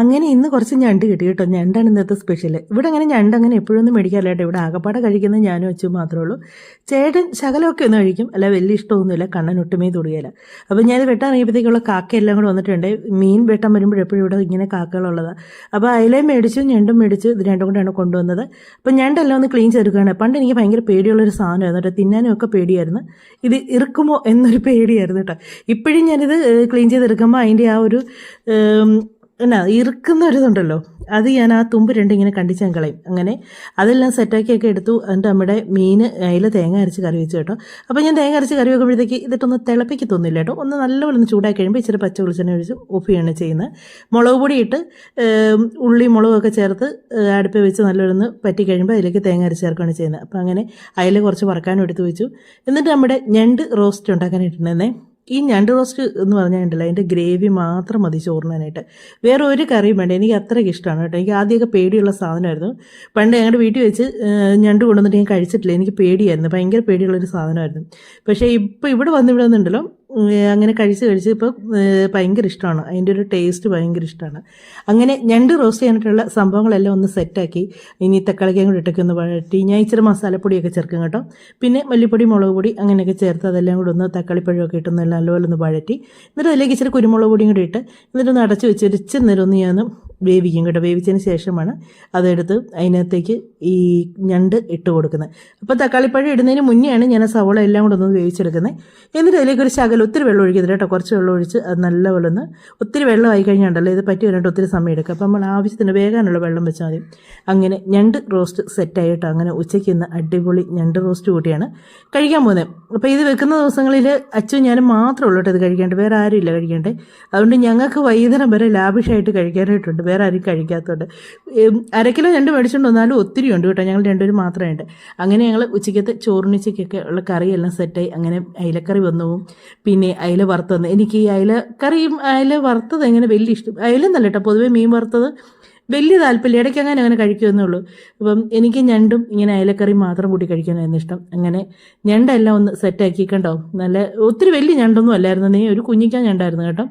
അങ്ങനെ ഇന്ന് കുറച്ച് ഞണ്ട് കിട്ടി കേട്ടോ. ഞണ്ടാണ് ഇന്നത്തെ സ്പെഷ്യൽ. ഇവിടെ അങ്ങനെ ഞണ്ട് അങ്ങനെ എപ്പോഴൊന്നും മേടിക്കാറില്ല കേട്ടോ. ഇവിടെ ആകപ്പാടെ കഴിക്കുന്നത് ഞാനും അച്ഛനും മാത്രമേ ഉള്ളൂ. ചേട്ടൻ ശകലമൊക്കെ ഒന്ന് കഴിക്കും, അല്ല വലിയ ഇഷ്ടമൊന്നുമില്ല, കണ്ണൻ ഒട്ടുമേ തൊടുകയില്ല. അപ്പോൾ ഞാനത് വെട്ടാൻ ഇറങ്ങിയപ്പോഴത്തേക്കുള്ള കാക്കയെല്ലാം കൂടെ വന്നിട്ടുണ്ട്. മീൻ വെട്ടാൻ വരുമ്പോൾ എപ്പോഴും ഇവിടെ ഇങ്ങനെ കാക്കകളുള്ളതാണ്. അപ്പോൾ അയിലയും മേടിച്ചു, ഞണ്ടും മേടിച്ചു, ഇത് രണ്ടും കൂടെയാണ് കൊണ്ടുവന്നത്. അപ്പോൾ ഞണ്ടെല്ലാം ഒന്ന് ക്ലീൻ ചെയ്തെടുക്കുകയാണ്. പണ്ട് എനിക്ക് ഭയങ്കര പേടിയുള്ളൊരു സാധനമായിരുന്നു കേട്ടോ, തിന്നാനും ഒക്കെ പേടിയായിരുന്നു. ഇത് ഇറുക്കുമോ എന്നൊരു പേടിയായിരുന്നു കേട്ടോ. ഇപ്പോഴും ഞാനിത് ക്ലീൻ ചെയ്തെടുക്കുമ്പോൾ അതിൻ്റെ ആ ഒരു എന്നാ ഇറുക്കുന്ന ഒരിതുണ്ടല്ലോ, അത് ഞാൻ ആ തുമ്പ് രണ്ടും ഇങ്ങനെ കണ്ടിച്ചാൻ കളയും. അങ്ങനെ അതെല്ലാം സെറ്റാക്കിയൊക്കെ എടുത്തു. എന്നിട്ട് നമ്മുടെ മീൻ അതിൽ തേങ്ങ അരച്ച് കറി വെച്ചു കേട്ടോ. അപ്പോൾ ഞാൻ തേങ്ങ അരച്ച് കറി വെക്കുമ്പോഴത്തേക്ക് ഇതിട്ടൊന്ന് തിളപ്പിക്കത്തൊന്നുമില്ല കേട്ടോ. ഒന്ന് നല്ലപോലെ ഒന്ന് ചൂടാക്കി കഴിയുമ്പോൾ ഇച്ചിരി പച്ച വെളിച്ചെണ്ണ ഒഴിച്ച് ഓഫ് ചെയ്യാണ് ചെയ്യുന്നത്. മുളക് പൊടി ഇട്ട് ഉള്ളി മുളകൊക്കെ ചേർത്ത് അടുപ്പിൽ വെച്ച് നല്ലൊന്ന് പറ്റി കഴിയുമ്പോൾ അതിലേക്ക് തേങ്ങ അരച്ച് ചേർക്കുകയാണ് ചെയ്യുന്നത്. അപ്പോൾ അങ്ങനെ അതിൽ കുറച്ച് വറക്കാനും എടുത്ത് വെച്ചു. എന്നിട്ട് നമ്മുടെ ഞണ്ട് റോസ്റ്റ് ഉണ്ടാക്കാനായിട്ടുണ്ടായിരുന്നേ. ഈ ഞണ്ട് റോസ്റ്റ് എന്ന് പറഞ്ഞിട്ടുണ്ടല്ലോ, അതിൻ്റെ ഗ്രേവി മാത്രം മതി ചോറിനാനായിട്ട്, വേറെ ഒരു കറിയും വേണ്ട. എനിക്ക് അത്രയ്ക്ക് ഇഷ്ടമാണ് കേട്ടോ. എനിക്ക് ആദ്യമൊക്കെ പേടിയുള്ള സാധനമായിരുന്നു. പണ്ട് ഞങ്ങളുടെ വീട്ടിൽ വെച്ച് ഞണ്ട് കൊണ്ടുവന്നിട്ട് ഞാൻ കഴിച്ചിട്ടില്ല, എനിക്ക് പേടിയായിരുന്നു, ഭയങ്കര പേടിയുള്ളൊരു സാധനമായിരുന്നു. പക്ഷേ ഇപ്പോൾ ഇവിടെ വന്നിവിടുന്നുണ്ടല്ലോ, അങ്ങനെ കഴിച്ച് ഇപ്പോൾ ഭയങ്കര ഇഷ്ടമാണ്. അതിൻ്റെ ഒരു ടേസ്റ്റ് ഭയങ്കര ഇഷ്ടമാണ്. അങ്ങനെ ഞണ്ട് റോസ്റ്റ് ചെയ്യാനായിട്ടുള്ള സംഭവങ്ങളെല്ലാം ഒന്ന് സെറ്റാക്കി. ഇനി തക്കാളിക്കയും കൂടി ഇട്ടൊക്കെ ഒന്ന് വഴറ്റി, ഞാൻ ഇച്ചിരി മസാലപ്പൊടിയൊക്കെ ചേർക്കും കേട്ടോ. പിന്നെ മല്ലിപ്പൊടി, മുളക് പൊടി അങ്ങനെയൊക്കെ ചേർത്ത് അതെല്ലാം കൂടി ഒന്ന് തക്കാളിപ്പഴമൊക്കെ ഇട്ടൊന്ന് നല്ലപോലെ ഒന്ന് വഴറ്റി, എന്നിട്ട് അതിലേക്ക് ഇച്ചിരി കുരുമുളക് പൊടിയും കൂടി ഇട്ട് എന്നിട്ടൊന്ന് അടച്ച് വെച്ച് ഇച്ചിരി നേരം ഒന്ന് ഞാൻ വേവിക്കും കേട്ടോ. വേവിച്ചതിന് ശേഷമാണ് അതെടുത്ത് അതിനകത്തേക്ക് ഈ ഞണ്ട് ഇട്ട് കൊടുക്കുന്നത്. അപ്പോൾ തക്കാളിപ്പഴം ഇടുന്നതിന് മുന്നെയാണ് ഞാൻ ആ സവോള എല്ലാം കൂടെ ഒന്ന് വേവിച്ചെടുക്കുന്നത്. എന്നിട്ട് അതിലേക്ക് ഒരു ശകലം, ഒത്തിരി വെള്ളം ഒഴിക്കുന്നില്ല കേട്ടോ, കുറച്ച് വെള്ളം ഒഴിച്ച് അത് നല്ലപോലെ ഒന്ന്, ഒത്തിരി വെള്ളം ആയി കഴിഞ്ഞാണ്ടല്ലോ ഇത് പറ്റി വരാനായിട്ട് ഒത്തിരി സമയം എടുക്കുക. അപ്പോൾ നമ്മൾ ആവശ്യത്തിന് വേകാനുള്ള വെള്ളം വെച്ചാൽ മതി. അങ്ങനെ ഞണ്ട് റോസ്റ്റ് സെറ്റായിട്ട് അങ്ങനെ ഉച്ചയ്ക്ക് ഇന്ന് അടിപൊളി ഞണ്ട് റോസ്റ്റ് കൂട്ടിയാണ് കഴിക്കാൻ പോകുന്നത്. അപ്പോൾ ഇത് വെക്കുന്ന ദിവസങ്ങളിൽ അച്ഛനും ഞാനും മാത്രമേ ഉള്ളൂ കേട്ടോ ഇത് കഴിക്കേണ്ടത്, വേറെ ആരും ഇല്ല കഴിക്കേണ്ടത്. അതുകൊണ്ട് ഞങ്ങൾക്ക് വൈകുന്നേരം വരെ ലാവിഷായിട്ട് കഴിക്കാനായിട്ടുണ്ട്, വേറെ ആരും കഴിക്കാത്തതുകൊണ്ട്. 1/2 കിലോ ഞണ്ട് മേടിച്ചുകൊണ്ട് വന്നാലും ഒത്തിരി ഉണ്ട് കേട്ടോ, ഞങ്ങൾ രണ്ടുപേരും മാത്രമേ ഉണ്ട്. അങ്ങനെ ഞങ്ങൾ ഉച്ചയ്ക്കത്തെ ചോറിനുച്ചയ്ക്കൊക്കെ ഉള്ള കറിയെല്ലാം സെറ്റായി. അങ്ങനെ അയിലക്കറി വന്നു, പിന്നെ അയില വറുത്തത്. എനിക്ക് ഈ അയില കറിയും അയില വറുത്തത് എങ്ങനെ വലിയ ഇഷ്ടം, അയില നല്ല കേട്ടോ, പൊതുവേ മീൻ വറുത്തത് വലിയ താല്പര്യം, ഇടയ്ക്ക് അങ്ങനെ കഴിക്കുമെന്നേ ഉള്ളൂ. അപ്പം എനിക്ക് ഞണ്ടും ഇങ്ങനെ അയലക്കറി മാത്രം കൂട്ടി കഴിക്കാനായിരുന്നു ഇഷ്ടം. അങ്ങനെ ഞണ്ടെല്ലാം ഒന്ന് സെറ്റാക്കി കണ്ടോ. നല്ല ഒത്തിരി വലിയ ഞണ്ടൊന്നും അല്ലായിരുന്നു, നീ ഒരു കുഞ്ഞിക്കാൻ ഞണ്ടായിരുന്നു കേട്ടോ.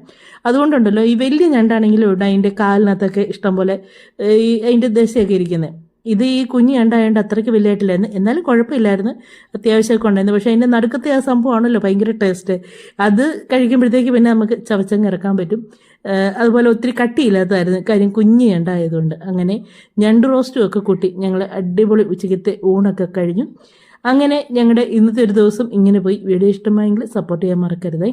അതുകൊണ്ടുണ്ടല്ലോ ഈ വലിയ ഞണ്ടാണെങ്കിലും ഇവിടെ അതിൻ്റെ കാലിനകത്തൊക്കെ ഇഷ്ടം പോലെ ഈ അതിൻ്റെ ദശയൊക്കെ ഇരിക്കുന്നത്. ഇത് ഈ കുഞ്ഞ് ഞണ്ടായതുകൊണ്ട് അത്രയ്ക്ക് വലിയതായിട്ടില്ലായിരുന്നു, എന്നാലും കുഴപ്പമില്ലായിരുന്നു, അത്യാവശ്യമൊക്കെ ഉണ്ടായിരുന്നു. പക്ഷേ അതിൻ്റെ നടുക്കത്തെ ആ സംഭവമാണല്ലോ ഭയങ്കര ടേസ്റ്റ്, അത് കഴിക്കുമ്പോഴത്തേക്ക് പിന്നെ നമുക്ക് ചവച്ചങ്ങ് ഇറക്കാൻ പറ്റും. അതുപോലെ ഒത്തിരി കട്ടിയില്ലാത്തതായിരുന്നു, കാര്യം കുഞ്ഞ് ഞണ്ടായതുകൊണ്ട്. അങ്ങനെ ഞണ്ട് റോസ്റ്റും ഒക്കെ കൂട്ടി ഞങ്ങൾ അടിപൊളി ഉച്ചയ്ക്കത്തെ ഊണൊക്കെ കഴിഞ്ഞു. അങ്ങനെ ഞങ്ങളുടെ ഇന്നത്തെ ഒരു ദിവസം ഇങ്ങനെ പോയി. വീഡിയോ ഇഷ്ടമായെങ്കിൽ സപ്പോർട്ട് ചെയ്യാൻ മറക്കരുതേ.